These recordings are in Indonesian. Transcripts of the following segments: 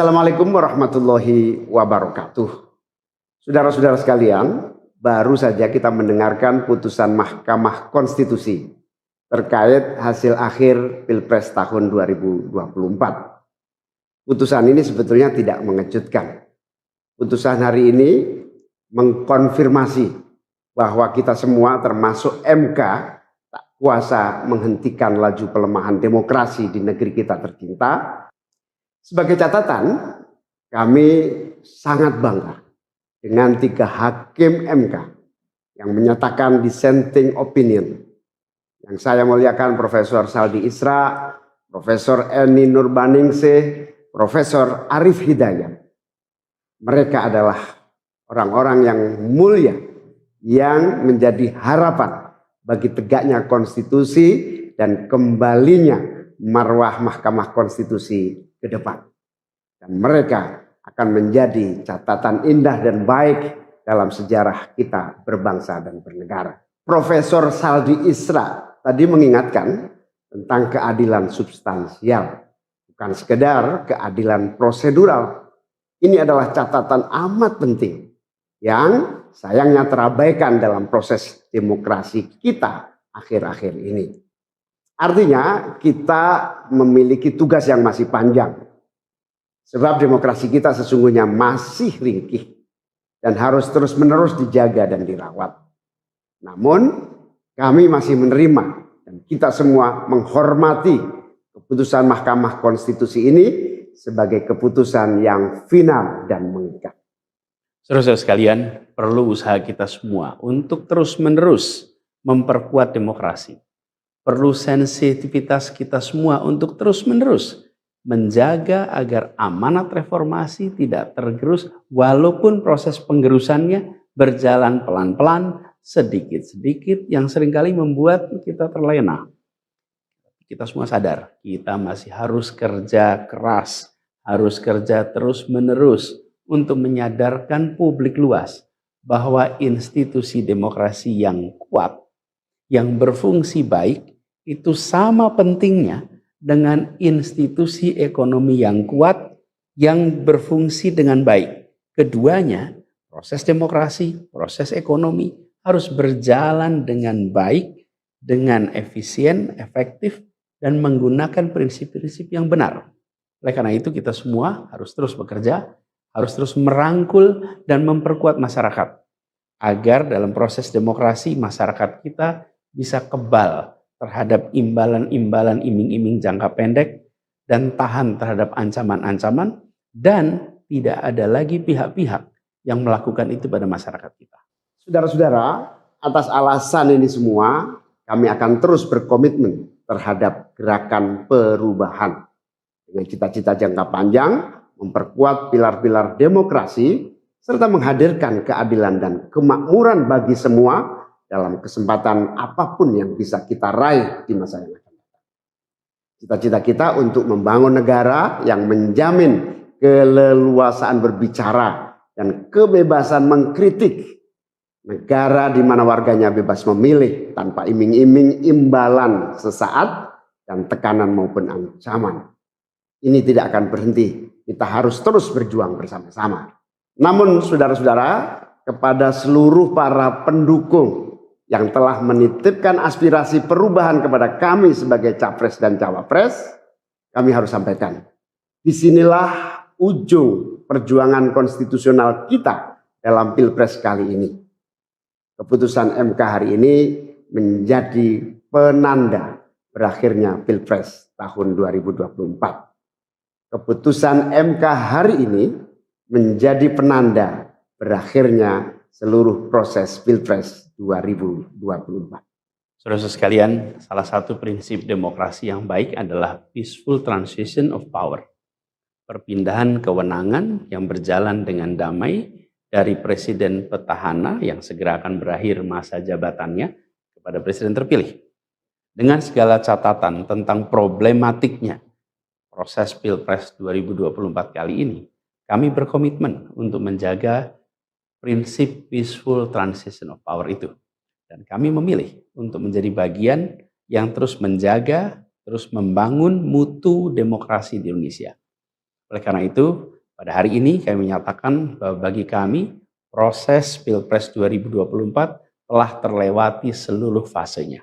Assalamualaikum warahmatullahi wabarakatuh. Saudara-saudara sekalian, baru saja kita mendengarkan putusan Mahkamah Konstitusi terkait hasil akhir Pilpres tahun 2024. Putusan ini sebetulnya tidak mengejutkan. Putusan hari ini mengkonfirmasi bahwa kita semua termasuk MK tak kuasa menghentikan laju pelemahan demokrasi di negeri kita tercinta. Sebagai catatan, kami sangat bangga dengan 3 hakim MK yang menyatakan dissenting opinion. Yang saya muliakan Profesor Saldi Isra, Profesor Eni Nurbaningsih, Profesor Arif Hidayat. Mereka adalah orang-orang yang mulia yang menjadi harapan bagi tegaknya konstitusi dan kembalinya marwah Mahkamah Konstitusi ke depan. Dan mereka akan menjadi catatan indah dan baik dalam sejarah kita berbangsa dan bernegara. Profesor Saldi Isra tadi mengingatkan tentang keadilan substansial, bukan sekedar keadilan prosedural. Ini adalah catatan amat penting yang sayangnya terabaikan dalam proses demokrasi kita akhir-akhir ini. Artinya kita memiliki tugas yang masih panjang. Sebab demokrasi kita sesungguhnya masih ringkih dan harus terus-menerus dijaga dan dirawat. Namun kami masih menerima dan kita semua menghormati keputusan Mahkamah Konstitusi ini sebagai keputusan yang final dan mengikat. Saudara-saudara sekalian, perlu usaha kita semua untuk terus-menerus memperkuat demokrasi. Perlu sensitivitas kita semua untuk terus-menerus menjaga agar amanat reformasi tidak tergerus walaupun proses penggerusannya berjalan pelan-pelan, sedikit-sedikit yang seringkali membuat kita terlena. Kita semua sadar, kita masih harus kerja keras, harus kerja terus-menerus untuk menyadarkan publik luas bahwa institusi demokrasi yang kuat, yang berfungsi baik, itu sama pentingnya dengan institusi ekonomi yang kuat, yang berfungsi dengan baik. Keduanya, proses demokrasi, proses ekonomi harus berjalan dengan baik, dengan efisien, efektif, dan menggunakan prinsip-prinsip yang benar. Oleh karena itu kita semua harus terus bekerja, harus terus merangkul dan memperkuat masyarakat. Agar dalam proses demokrasi masyarakat kita bisa kebal terhadap imbalan-imbalan iming-iming jangka pendek dan tahan terhadap ancaman-ancaman dan tidak ada lagi pihak-pihak yang melakukan itu pada masyarakat kita. Saudara-saudara, atas alasan ini semua kami akan terus berkomitmen terhadap gerakan perubahan dengan cita-cita jangka panjang, memperkuat pilar-pilar demokrasi serta menghadirkan keadilan dan kemakmuran bagi semua dalam kesempatan apapun yang bisa kita raih di masa yang akan datang. Cita-cita kita untuk membangun negara yang menjamin keleluasaan berbicara dan kebebasan mengkritik. Negara di mana warganya bebas memilih tanpa iming-iming imbalan sesaat dan tekanan maupun ancaman. Ini tidak akan berhenti. Kita harus terus berjuang bersama-sama. Namun saudara-saudara, kepada seluruh para pendukung yang telah menitipkan aspirasi perubahan kepada kami sebagai capres dan cawapres, kami harus sampaikan. Disinilah ujung perjuangan konstitusional kita dalam Pilpres kali ini. Keputusan MK hari ini menjadi penanda berakhirnya Pilpres tahun 2024. Keputusan MK hari ini menjadi penanda berakhirnya seluruh proses Pilpres 2024. Saudara sekalian, salah satu prinsip demokrasi yang baik adalah peaceful transition of power. Perpindahan kewenangan yang berjalan dengan damai dari presiden petahana yang segera akan berakhir masa jabatannya kepada presiden terpilih. Dengan segala catatan tentang problematiknya proses Pilpres 2024 kali ini, kami berkomitmen untuk menjaga prinsip peaceful transition of power itu. Dan kami memilih untuk menjadi bagian yang terus menjaga, terus membangun mutu demokrasi di Indonesia. Oleh karena itu, pada hari ini kami menyatakan bahwa bagi kami proses Pilpres 2024 telah terlewati seluruh fasenya.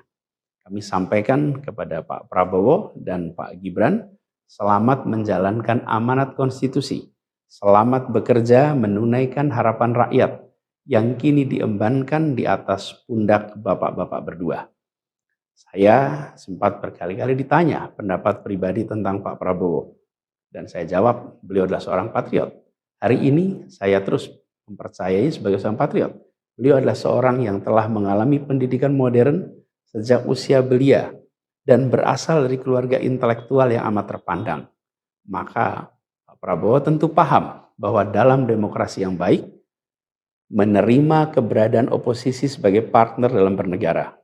Kami sampaikan kepada Pak Prabowo dan Pak Gibran, selamat menjalankan amanat konstitusi, selamat bekerja menunaikan harapan rakyat yang kini diembankan di atas pundak bapak-bapak berdua. Saya sempat berkali-kali ditanya pendapat pribadi tentang Pak Prabowo, dan saya jawab beliau adalah seorang patriot. Hari ini saya terus mempercayai sebagai seorang patriot. Beliau adalah seorang yang telah mengalami pendidikan modern sejak usia belia dan berasal dari keluarga intelektual yang amat terpandang. Maka Pak Prabowo tentu paham bahwa dalam demokrasi yang baik, menerima keberadaan oposisi sebagai partner dalam bernegara,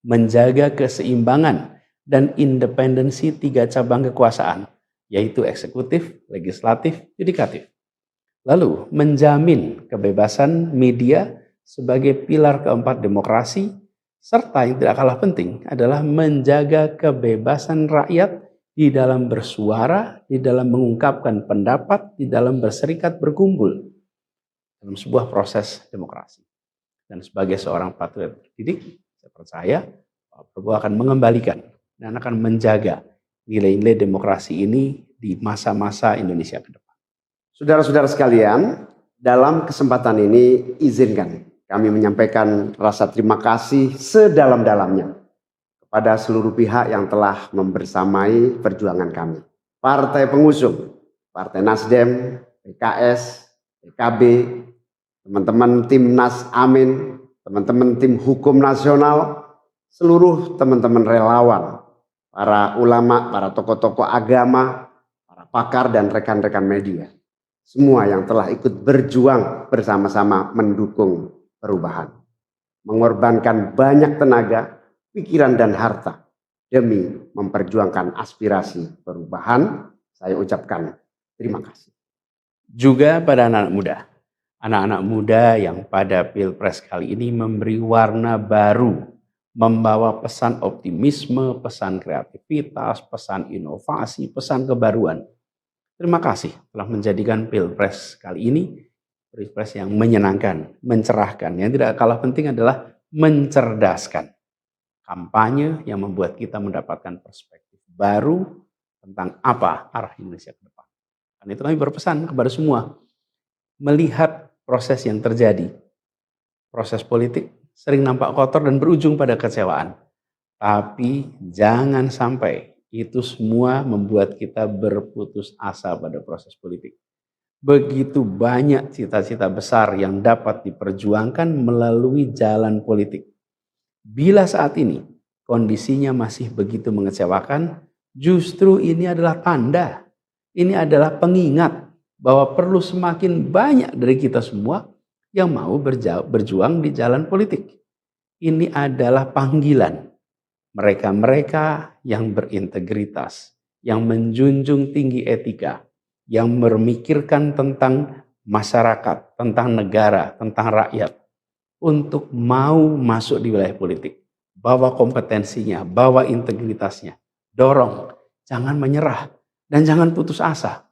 menjaga keseimbangan dan independensi 3 cabang kekuasaan, yaitu eksekutif, legislatif, yudikatif. Lalu menjamin kebebasan media sebagai pilar keempat demokrasi, serta yang tidak kalah penting adalah menjaga kebebasan rakyat di dalam bersuara, di dalam mengungkapkan pendapat, di dalam berserikat berkumpul dalam sebuah proses demokrasi. Dan sebagai seorang patriot terdidik, saya percaya Pak Prabowo akan mengembalikan dan akan menjaga nilai-nilai demokrasi ini di masa-masa Indonesia ke depan. Saudara-saudara sekalian, dalam kesempatan ini izinkan kami menyampaikan rasa terima kasih sedalam-dalamnya kepada seluruh pihak yang telah membersamai perjuangan kami. Partai pengusung, Partai Nasdem, PKS, PKB, teman-teman tim Nas Amin, teman-teman tim hukum nasional, seluruh teman-teman relawan, para ulama, para tokoh-tokoh agama, para pakar dan rekan-rekan media. Semua yang telah ikut berjuang bersama-sama mendukung perubahan. Mengorbankan banyak tenaga, pikiran dan harta demi memperjuangkan aspirasi perubahan. Saya ucapkan terima kasih. Juga pada anak-anak muda. Anak-anak muda yang pada Pilpres kali ini memberi warna baru, membawa pesan optimisme, pesan kreativitas, pesan inovasi, pesan kebaruan. Terima kasih telah menjadikan Pilpres kali ini Pilpres yang menyenangkan, mencerahkan. Yang tidak kalah penting adalah mencerdaskan. Kampanye yang membuat kita mendapatkan perspektif baru tentang apa arah Indonesia ke depan. Karena itu kami berpesan kepada semua, melihat proses yang terjadi. Proses politik sering nampak kotor dan berujung pada kecewaan. Tapi jangan sampai itu semua membuat kita berputus asa pada proses politik. Begitu banyak cita-cita besar yang dapat diperjuangkan melalui jalan politik. Bila saat ini kondisinya masih begitu mengecewakan, justru ini adalah tanda, ini adalah pengingat bahwa perlu semakin banyak dari kita semua yang mau berjuang di jalan politik. Ini adalah panggilan mereka-mereka yang berintegritas, yang menjunjung tinggi etika, yang memikirkan tentang masyarakat, tentang negara, tentang rakyat, untuk mau masuk di wilayah politik. Bawa kompetensinya, bawa integritasnya, dorong, jangan menyerah, dan jangan putus asa.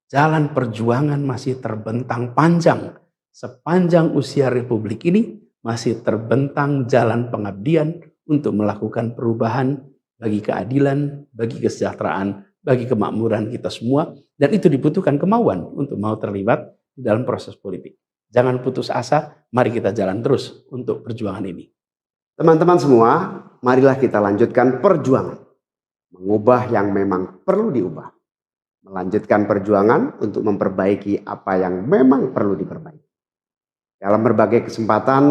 Jalan perjuangan masih terbentang panjang. Sepanjang usia Republik ini masih terbentang jalan pengabdian untuk melakukan perubahan bagi keadilan, bagi kesejahteraan, bagi kemakmuran kita semua. Dan itu dibutuhkan kemauan untuk mau terlibat di dalam proses politik. Jangan putus asa, mari kita jalan terus untuk perjuangan ini. Teman-teman semua, marilah kita lanjutkan perjuangan. Mengubah yang memang perlu diubah. Melanjutkan perjuangan untuk memperbaiki apa yang memang perlu diperbaiki. Dalam berbagai kesempatan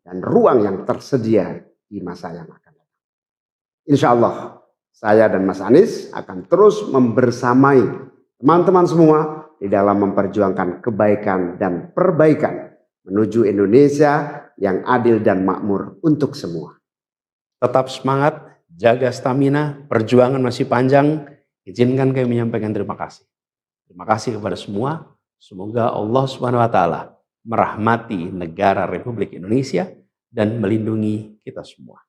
dan ruang yang tersedia di masa yang akan datang. Insya Allah, saya dan Mas Anies akan terus membersamai teman-teman semua di dalam memperjuangkan kebaikan dan perbaikan menuju Indonesia yang adil dan makmur untuk semua. Tetap semangat, jaga stamina, perjuangan masih panjang. Izinkan kami menyampaikan terima kasih. Terima kasih kepada semua. Semoga Allah SWT merahmati negara Republik Indonesia dan melindungi kita semua.